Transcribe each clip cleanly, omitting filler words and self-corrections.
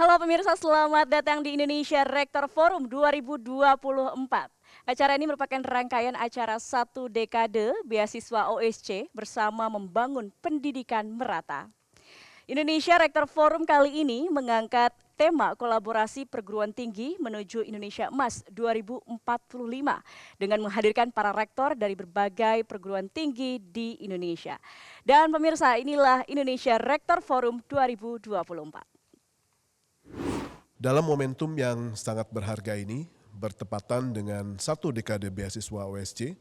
Halo pemirsa, selamat datang di Indonesia Rector Forum 2024. Acara ini merupakan rangkaian acara satu dekade beasiswa OSC bersama membangun pendidikan merata. Indonesia Rector Forum kali ini mengangkat tema kolaborasi perguruan tinggi menuju Indonesia Emas 2045 dengan menghadirkan para rektor dari berbagai perguruan tinggi di Indonesia. Dan pemirsa, inilah Indonesia Rector Forum 2024. Dalam momentum yang sangat berharga ini, bertepatan dengan satu dekade beasiswa OSC,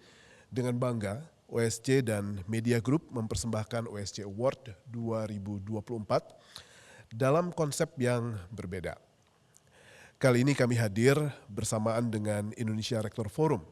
dengan bangga OSC dan Media Group mempersembahkan OSC Award 2024 dalam konsep yang berbeda. Kali ini kami hadir bersamaan dengan Indonesia Rector Forum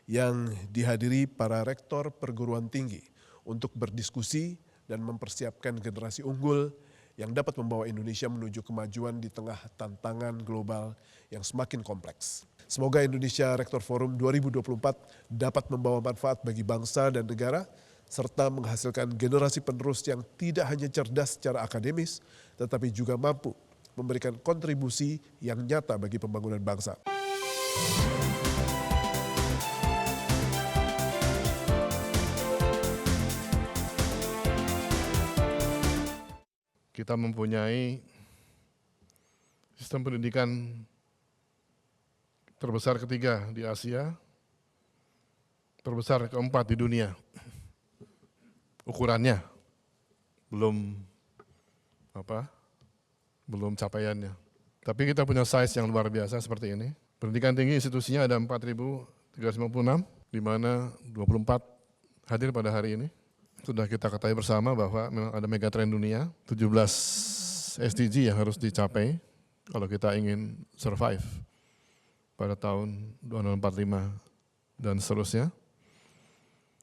yang dihadiri para rektor perguruan tinggi untuk berdiskusi dan mempersiapkan generasi unggul yang dapat membawa Indonesia menuju kemajuan di tengah tantangan global yang semakin kompleks. Semoga Indonesia Rector Forum 2024 dapat membawa manfaat bagi bangsa dan negara, serta menghasilkan generasi penerus yang tidak hanya cerdas secara akademis, tetapi juga mampu memberikan kontribusi yang nyata bagi pembangunan bangsa. Kita mempunyai sistem pendidikan terbesar ketiga di Asia, terbesar keempat di dunia. Ukurannya belum capaiannya. Tapi kita punya size yang luar biasa seperti ini. Pendidikan tinggi institusinya ada 4.356, di mana 24 hadir pada hari ini. Sudah kita ketahui bersama bahwa memang ada megatrend dunia, 17 SDG yang harus dicapai kalau kita ingin survive pada tahun 2045 dan seterusnya.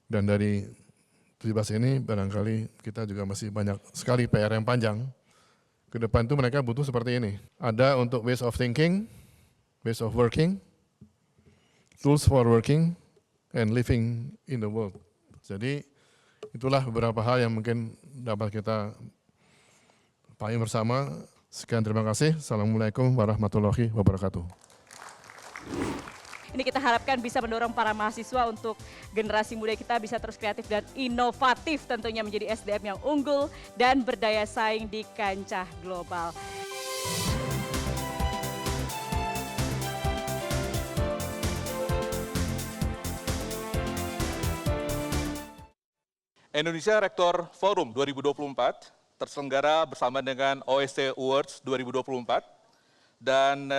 Dan dari 17 ini barangkali kita juga masih banyak sekali PR yang panjang. Ke depan itu mereka butuh seperti ini. Ada untuk ways of thinking, ways of working, tools for working, and living in the world. Jadi itulah beberapa hal yang mungkin dapat kita pahami bersama. Sekian, terima kasih. Assalamualaikum warahmatullahi wabarakatuh. Ini kita harapkan bisa mendorong para mahasiswa untuk generasi muda kita bisa terus kreatif dan inovatif, tentunya menjadi SDM yang unggul dan berdaya saing di kancah global. Indonesia Rector Forum 2024 terselenggara bersama dengan OSC Awards 2024 dan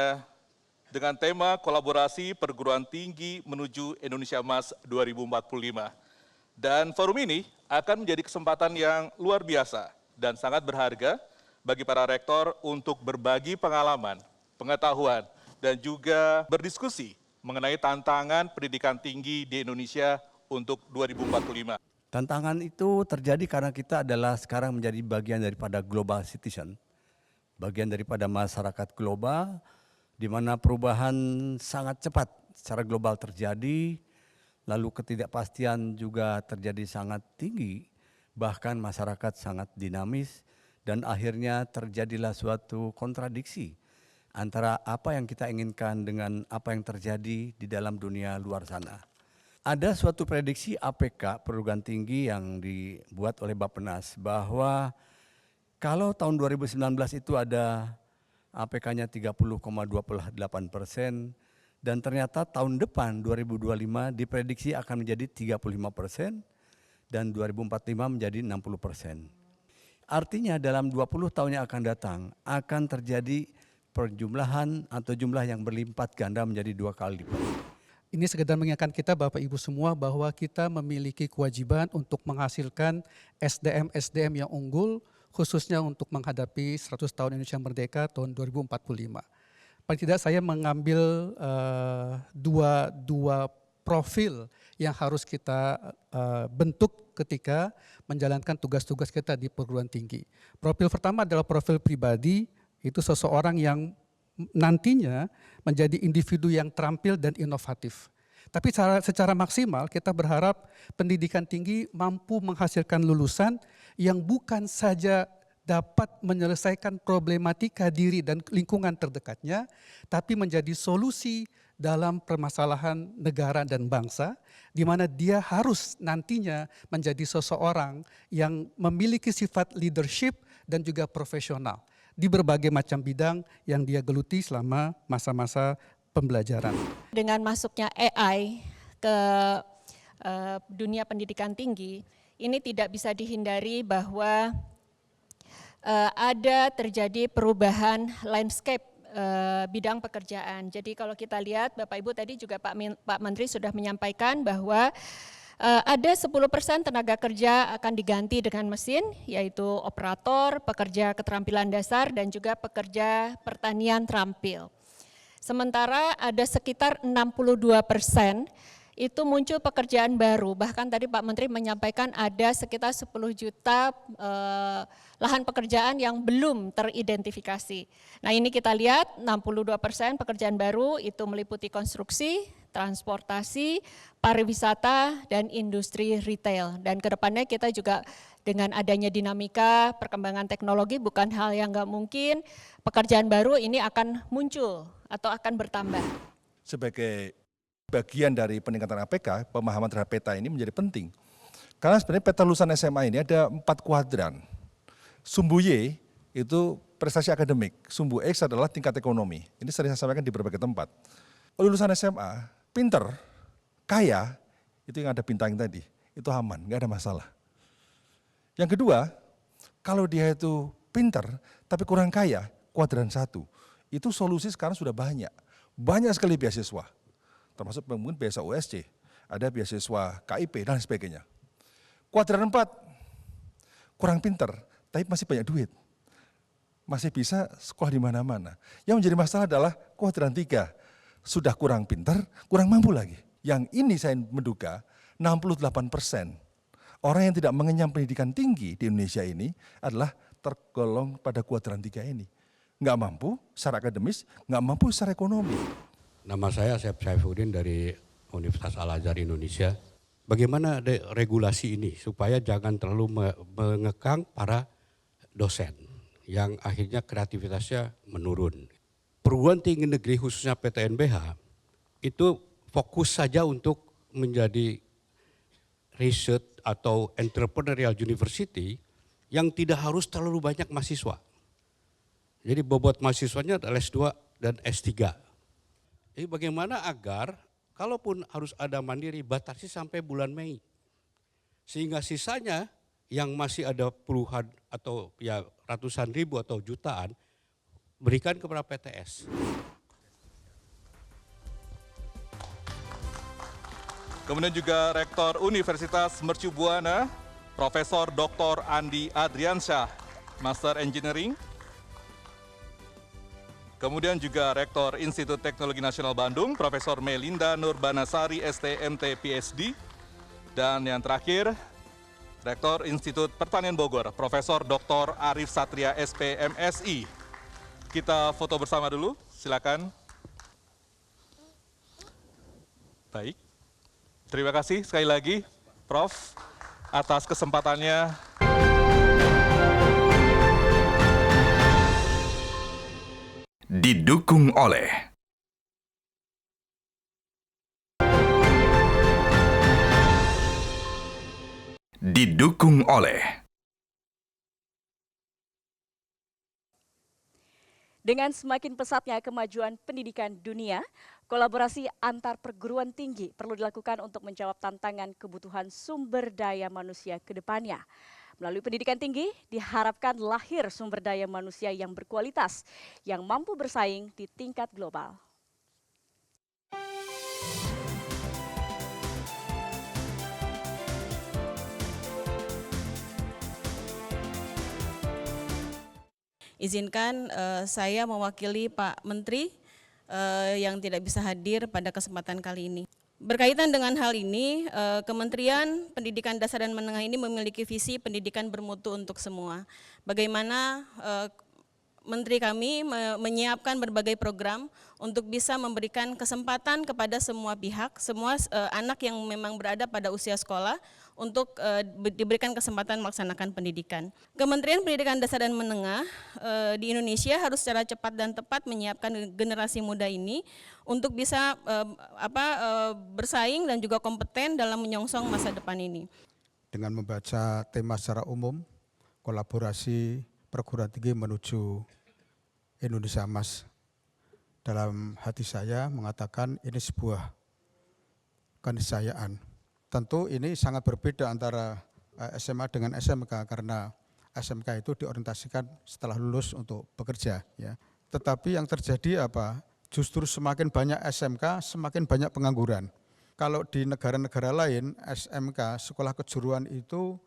dengan tema kolaborasi perguruan tinggi menuju Indonesia Emas 2045. Dan forum ini akan menjadi kesempatan yang luar biasa dan sangat berharga bagi para rektor untuk berbagi pengalaman, pengetahuan, dan juga berdiskusi mengenai tantangan pendidikan tinggi di Indonesia untuk 2045. Tantangan itu terjadi karena kita adalah sekarang menjadi bagian daripada global citizen, bagian daripada masyarakat global, di mana perubahan sangat cepat secara global terjadi, lalu ketidakpastian juga terjadi sangat tinggi, bahkan masyarakat sangat dinamis, dan akhirnya terjadilah suatu kontradiksi antara apa yang kita inginkan dengan apa yang terjadi di dalam dunia luar sana. Ada suatu prediksi APK perguruan tinggi yang dibuat oleh Bappenas bahwa kalau tahun 2019 itu ada APK-nya 30,28% dan ternyata tahun depan 2025 diprediksi akan menjadi 35% dan 2045 menjadi 60%. Artinya dalam 20 tahun yang akan datang akan terjadi perjumlahan atau jumlah yang berlipat ganda menjadi 2 kali lipat. Ini sekedar mengingatkan kita Bapak Ibu semua bahwa kita memiliki kewajiban untuk menghasilkan SDM-SDM yang unggul, khususnya untuk menghadapi 100 tahun Indonesia Merdeka tahun 2045. Paling tidak saya mengambil dua profil yang harus kita bentuk ketika menjalankan tugas-tugas kita di perguruan tinggi. Profil pertama adalah profil pribadi, itu seseorang yang nantinya menjadi individu yang terampil dan inovatif. Tapi secara maksimal kita berharap pendidikan tinggi mampu menghasilkan lulusan yang bukan saja dapat menyelesaikan problematika diri dan lingkungan terdekatnya, tapi menjadi solusi dalam permasalahan negara dan bangsa, di mana dia harus nantinya menjadi seseorang yang memiliki sifat leadership dan juga profesional di berbagai macam bidang yang dia geluti selama masa-masa pembelajaran. Dengan masuknya AI ke dunia pendidikan tinggi, ini tidak bisa dihindari bahwa ada terjadi perubahan landscape bidang pekerjaan. Jadi kalau kita lihat, Bapak Ibu tadi juga Pak Menteri sudah menyampaikan bahwa ada 10% tenaga kerja akan diganti dengan mesin, yaitu operator, pekerja keterampilan dasar, dan juga pekerja pertanian terampil. Sementara ada sekitar 62% itu muncul pekerjaan baru, bahkan tadi Pak Menteri menyampaikan ada sekitar 10 juta lahan pekerjaan yang belum teridentifikasi. Nah ini kita lihat 62% pekerjaan baru itu meliputi konstruksi, transportasi, pariwisata, dan industri retail. Dan kedepannya kita juga dengan adanya dinamika perkembangan teknologi bukan hal yang nggak mungkin, pekerjaan baru ini akan muncul atau akan bertambah. Sebagai bagian dari peningkatan APK, pemahaman terhadap peta ini menjadi penting. Karena sebenarnya peta lulusan SMA ini ada 4 kuadran. Sumbu Y itu prestasi akademik, sumbu X adalah tingkat ekonomi. Ini sering saya sampaikan di berbagai tempat. Lulusan SMA, pinter, kaya, itu yang ada bintang tadi, itu aman, nggak ada masalah. Yang kedua, kalau dia itu pinter tapi kurang kaya, kuadran 1, itu solusi sekarang sudah banyak. Banyak sekali beasiswa, termasuk mungkin beasiswa USC, ada beasiswa KIP dan sebagainya. Kuadran 4, kurang pinter, tapi masih banyak duit. Masih bisa sekolah di mana-mana. Yang menjadi masalah adalah kuadran 3, sudah kurang pinter, kurang mampu lagi. Yang ini saya menduga 68% orang yang tidak mengenyam pendidikan tinggi di Indonesia ini adalah tergolong pada kuadran 3 ini. Nggak mampu secara akademis, nggak mampu secara ekonomi. Nama saya Syed Saifuddin dari Universitas Al-Azhar Indonesia. Bagaimana regulasi ini supaya jangan terlalu mengekang para dosen yang akhirnya kreativitasnya menurun. Perguruan tinggi negeri khususnya PTNBH itu fokus saja untuk menjadi research atau entrepreneurial university yang tidak harus terlalu banyak mahasiswa. Jadi bobot mahasiswanya adalah S2 dan S3. Jadi bagaimana agar kalaupun harus ada mandiri batasi sampai bulan Mei. Sehingga sisanya yang masih ada puluhan atau ya ratusan ribu atau jutaan berikan kepada PTS. Kemudian juga Rektor Universitas Mercu Buana, Profesor Dr. Andi Adriansyah, Master Engineering. Kemudian juga Rektor Institut Teknologi Nasional Bandung, Profesor Melinda Nurbanasari, STMT PhD. Dan yang terakhir, Rektor Institut Pertanian Bogor, Profesor Dr. Arif Satria, SPMSI. Kita foto bersama dulu, silakan. Baik, terima kasih sekali lagi, Prof, atas kesempatannya. Didukung oleh Dengan semakin pesatnya kemajuan pendidikan dunia, kolaborasi antar perguruan tinggi perlu dilakukan untuk menjawab tantangan kebutuhan sumber daya manusia ke depannya. Melalui pendidikan tinggi, diharapkan lahir sumber daya manusia yang berkualitas, yang mampu bersaing di tingkat global. Izinkan saya mewakili Pak Menteri yang tidak bisa hadir pada kesempatan kali ini. Berkaitan dengan hal ini, Kementerian Pendidikan Dasar dan Menengah ini memiliki visi pendidikan bermutu untuk semua. Bagaimana Menteri kami menyiapkan berbagai program untuk bisa memberikan kesempatan kepada semua pihak, semua anak yang memang berada pada usia sekolah untuk diberikan kesempatan melaksanakan pendidikan. Kementerian Pendidikan Dasar dan Menengah di Indonesia harus secara cepat dan tepat menyiapkan generasi muda ini untuk bisa bersaing dan juga kompeten dalam menyongsong masa depan ini. Dengan membaca tema secara umum, kolaborasi perguruan tinggi menuju Indonesia Emas, dalam hati saya mengatakan ini sebuah keniscayaan. Tentu ini sangat berbeda antara SMA dengan SMK karena SMK itu diorientasikan setelah lulus untuk bekerja, ya. Tetapi yang terjadi apa? Justru semakin banyak SMK, semakin banyak pengangguran. Kalau di negara-negara lain, SMK, sekolah kejuruan itu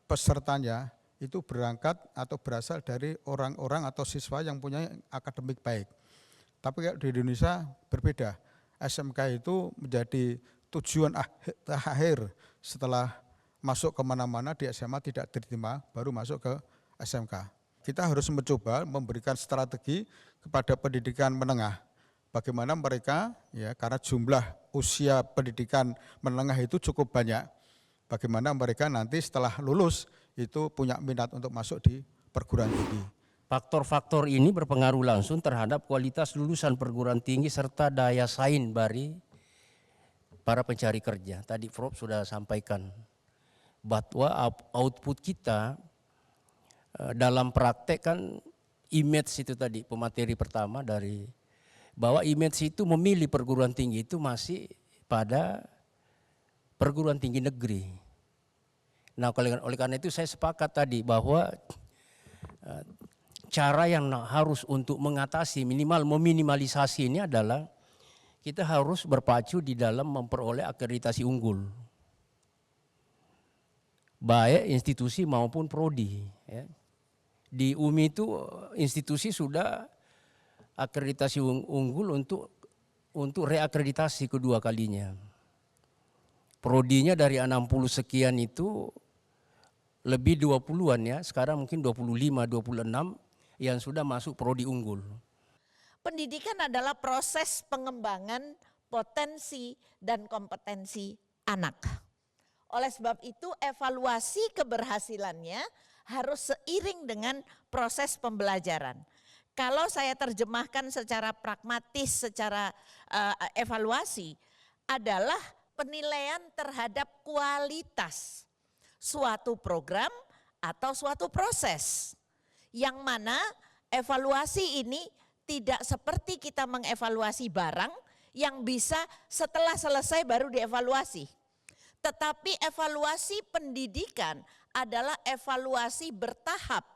pesertanya itu berangkat atau berasal dari orang-orang atau siswa yang punya akademik baik. Tapi di Indonesia berbeda. SMK itu menjadi tujuan akhir setelah masuk kemana-mana di SMA tidak diterima, baru masuk ke SMK. Kita harus mencoba memberikan strategi kepada pendidikan menengah. Bagaimana mereka, ya, karena jumlah usia pendidikan menengah itu cukup banyak. Bagaimana mereka nanti setelah lulus itu punya minat untuk masuk di perguruan tinggi. Faktor-faktor ini berpengaruh langsung terhadap kualitas lulusan perguruan tinggi serta daya saing dari para pencari kerja. Tadi Prof sudah sampaikan bahwa output kita dalam praktek kan image itu tadi pemateri pertama dari bahwa image itu memilih perguruan tinggi itu masih pada perguruan tinggi negeri. Nah oleh karena itu saya sepakat tadi bahwa cara yang harus untuk mengatasi meminimalisasi ini adalah kita harus berpacu di dalam memperoleh akreditasi unggul. Baik institusi maupun prodi. Ya. Di UMI itu institusi sudah akreditasi unggul untuk reakreditasi kedua kalinya. Prodinya dari 60 sekian itu lebih 20-an ya, sekarang mungkin 25, 26 yang sudah masuk prodi unggul. Pendidikan adalah proses pengembangan potensi dan kompetensi anak. Oleh sebab itu evaluasi keberhasilannya harus seiring dengan proses pembelajaran. Kalau saya terjemahkan secara pragmatis, secara evaluasi adalah penilaian terhadap kualitas suatu program atau suatu proses. Yang mana evaluasi ini tidak seperti kita mengevaluasi barang yang bisa setelah selesai baru dievaluasi. Tetapi evaluasi pendidikan adalah evaluasi bertahap.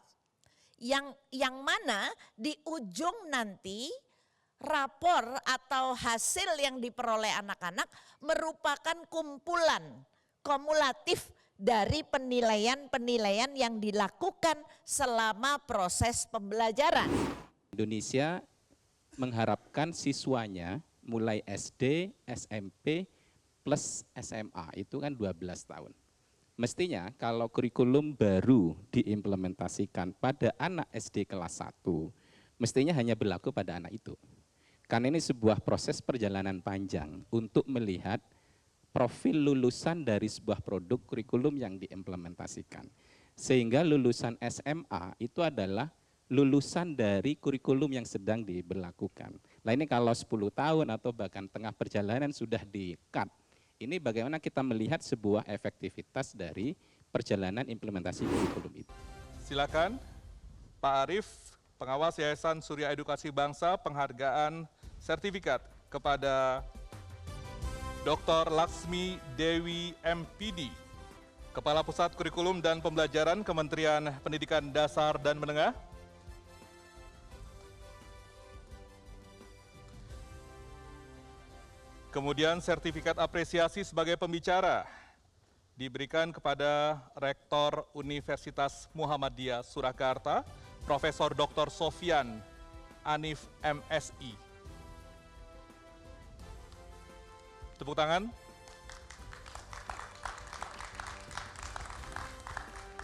Yang mana di ujung nanti rapor atau hasil yang diperoleh anak-anak merupakan kumpulan kumulatif dari penilaian-penilaian yang dilakukan selama proses pembelajaran. Indonesia mengharapkan siswanya mulai SD, SMP, plus SMA, itu kan 12 tahun. Mestinya kalau kurikulum baru diimplementasikan pada anak SD kelas 1, mestinya hanya berlaku pada anak itu. Karena ini sebuah proses perjalanan panjang untuk melihat profil lulusan dari sebuah produk kurikulum yang diimplementasikan. Sehingga lulusan SMA itu adalah lulusan dari kurikulum yang sedang diberlakukan. Nah ini kalau 10 tahun atau bahkan tengah perjalanan sudah di-cut, ini bagaimana kita melihat sebuah efektivitas dari perjalanan implementasi kurikulum itu. Silakan Pak Arief, pengawas Yayasan Surya Edukasi Bangsa, penghargaan sertifikat kepada Dr. Laksmi Dewi MPD, Kepala Pusat Kurikulum dan Pembelajaran Kementerian Pendidikan Dasar dan Menengah. Kemudian sertifikat apresiasi sebagai pembicara diberikan kepada Rektor Universitas Muhammadiyah Surakarta, Profesor Dr. Sofyan Anif MSI. Tepuk tangan.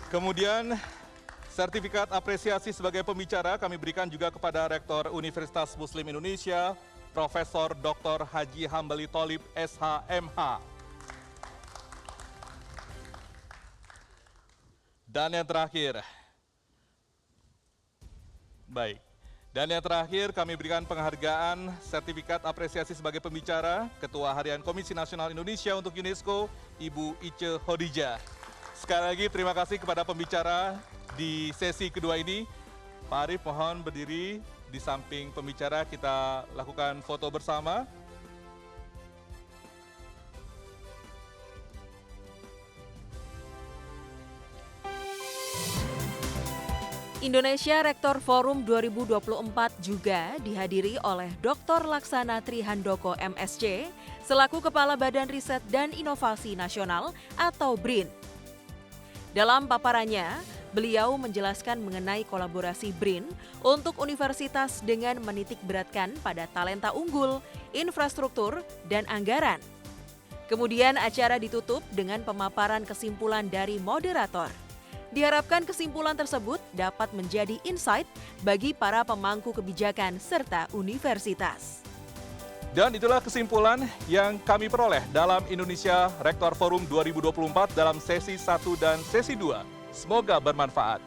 Kemudian sertifikat apresiasi sebagai pembicara kami berikan juga kepada Rektor Universitas Muslim Indonesia, Profesor Dr. Haji Hambali Tholib SHMH. Dan yang terakhir, baik. Dan yang terakhir kami berikan penghargaan sertifikat apresiasi sebagai pembicara Ketua Harian Komisi Nasional Indonesia untuk UNESCO, Ibu Ice Hodijah. Sekali lagi terima kasih kepada pembicara di sesi kedua ini. Pak Arief mohon berdiri di samping pembicara, kita lakukan foto bersama. Indonesia Rektor Forum 2024 juga dihadiri oleh Dr. Laksana Trihandoko MSc selaku Kepala Badan Riset dan Inovasi Nasional atau BRIN. Dalam paparannya, beliau menjelaskan mengenai kolaborasi BRIN untuk universitas dengan menitikberatkan pada talenta unggul, infrastruktur, dan anggaran. Kemudian acara ditutup dengan pemaparan kesimpulan dari moderator. Diharapkan kesimpulan tersebut dapat menjadi insight bagi para pemangku kebijakan serta universitas. Dan itulah kesimpulan yang kami peroleh dalam Indonesia Rektor Forum 2024 dalam sesi 1 dan sesi 2. Semoga bermanfaat.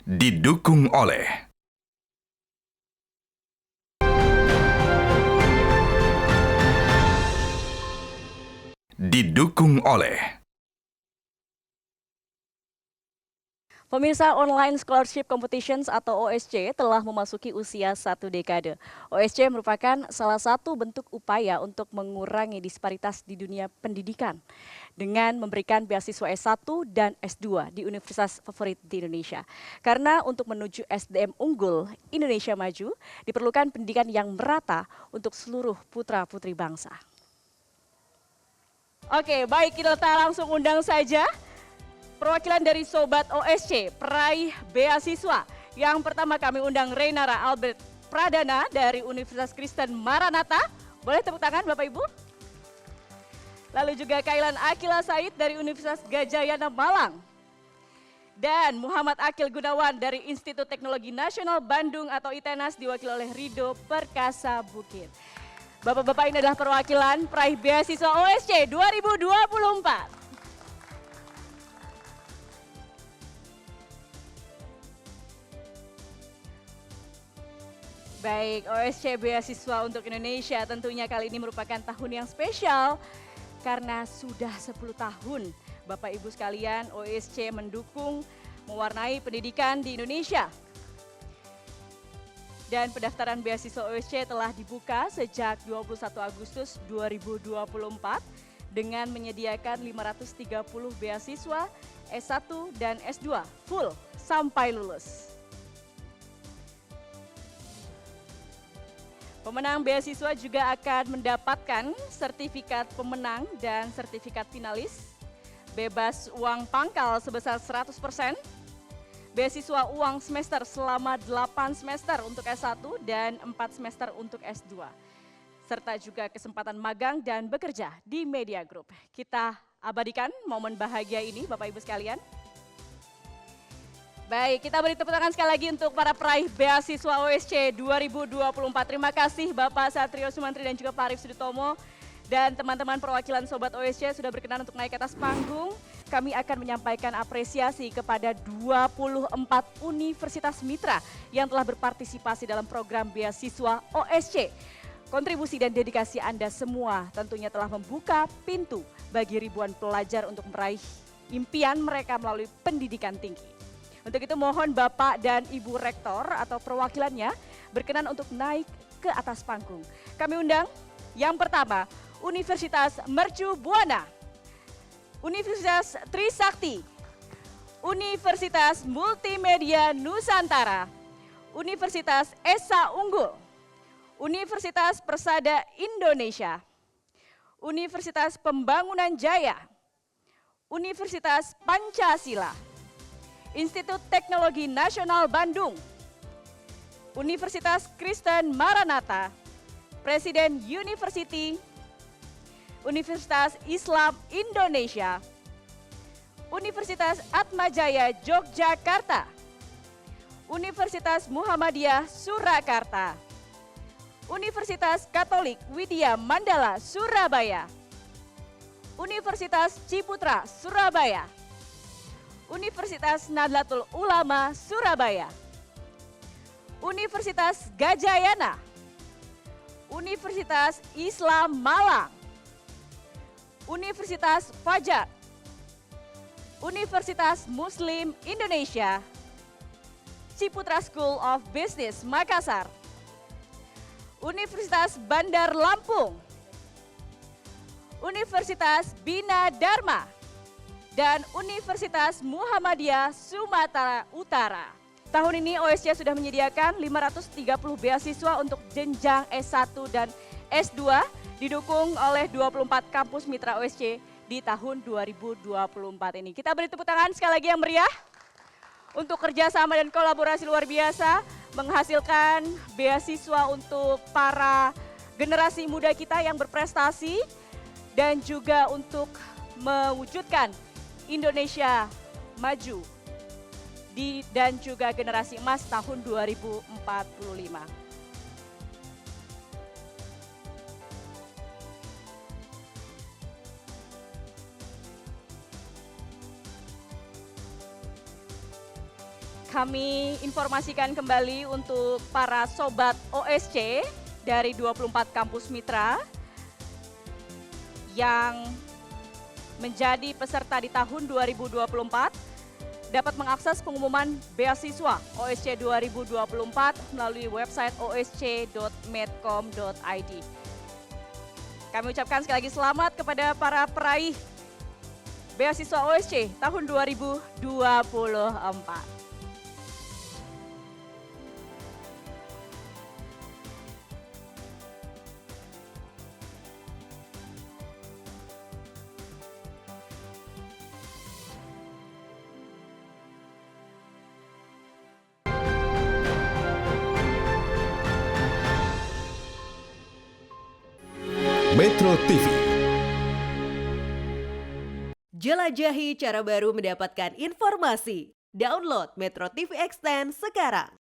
Didukung oleh Pemirsa, Online Scholarship Competitions atau OSC telah memasuki usia 1 dekade. OSC merupakan salah satu bentuk upaya untuk mengurangi disparitas di dunia pendidikan dengan memberikan beasiswa S1 dan S2 di universitas favorit di Indonesia. Karena untuk menuju SDM unggul Indonesia maju, diperlukan pendidikan yang merata untuk seluruh putra-putri bangsa. Oke, baik, kita langsung undang saja perwakilan dari Sobat OSC, peraih beasiswa. Yang pertama kami undang Reynara Albert Pradana dari Universitas Kristen Maranatha. Boleh tepuk tangan Bapak Ibu? Lalu juga Kailan Akila Said dari Universitas Gajayana Malang. Dan Muhammad Akil Gunawan dari Institut Teknologi Nasional Bandung atau ITENAS diwakili oleh Rido Perkasa Bukit. Bapak-bapak, ini adalah perwakilan peraih beasiswa OSC 2024. Baik, OSC Beasiswa untuk Indonesia tentunya kali ini merupakan tahun yang spesial karena sudah 10 tahun Bapak Ibu sekalian OSC mendukung mewarnai pendidikan di Indonesia. Dan pendaftaran beasiswa OSC telah dibuka sejak 21 Agustus 2024 dengan menyediakan 530 beasiswa S1 dan S2 full sampai lulus. Pemenang beasiswa juga akan mendapatkan sertifikat pemenang dan sertifikat finalis, bebas uang pangkal sebesar 100%, beasiswa uang semester selama 8 semester untuk S1 dan 4 semester untuk S2. Serta juga kesempatan magang dan bekerja di Media Group. Kita abadikan momen bahagia ini Bapak Ibu sekalian. Baik, kita beri tepuk tangan sekali lagi untuk para peraih beasiswa OSC 2024. Terima kasih Bapak Satrio Sumantri dan juga Pak Arief Sudutomo. Dan teman-teman perwakilan Sobat OSC sudah berkenan untuk naik ke atas panggung. Kami akan menyampaikan apresiasi kepada 24 universitas mitra yang telah berpartisipasi dalam program beasiswa OSC. Kontribusi dan dedikasi Anda semua tentunya telah membuka pintu bagi ribuan pelajar untuk meraih impian mereka melalui pendidikan tinggi. Untuk itu mohon Bapak dan Ibu Rektor atau perwakilannya berkenan untuk naik ke atas panggung. Kami undang yang pertama, Universitas Mercu Buana, Universitas Trisakti, Universitas Multimedia Nusantara, Universitas Esa Unggul, Universitas Persada Indonesia, Universitas Pembangunan Jaya, Universitas Pancasila, Institut Teknologi Nasional Bandung, Universitas Kristen Maranatha, Presiden University, Universitas Islam Indonesia, Universitas Atmajaya Yogyakarta, Universitas Muhammadiyah Surakarta, Universitas Katolik Widya Mandala Surabaya, Universitas Ciputra Surabaya, Universitas Nahdlatul Ulama Surabaya, Universitas Gajayana, Universitas Islam Malang, Universitas Fajar, Universitas Muslim Indonesia, Ciputra School of Business Makassar, Universitas Bandar Lampung, Universitas Bina Dharma, dan Universitas Muhammadiyah Sumatera Utara. Tahun ini OSC sudah menyediakan 530 beasiswa untuk jenjang S1 dan S2 didukung oleh 24 kampus mitra OSC di tahun 2024 ini. Kita beri tepuk tangan sekali lagi yang meriah untuk kerjasama dan kolaborasi luar biasa menghasilkan beasiswa untuk para generasi muda kita yang berprestasi dan juga untuk mewujudkan Indonesia maju dan juga generasi emas tahun 2045. Kami informasikan kembali untuk para sobat OSC dari 24 kampus mitra yang menjadi peserta di tahun 2024 dapat mengakses pengumuman beasiswa OSC 2024 melalui website osc.medcom.id. Kami ucapkan sekali lagi selamat kepada para peraih beasiswa OSC tahun 2024. Metro TV. Jelajahi cara baru mendapatkan informasi. Download Metro TV Extend sekarang.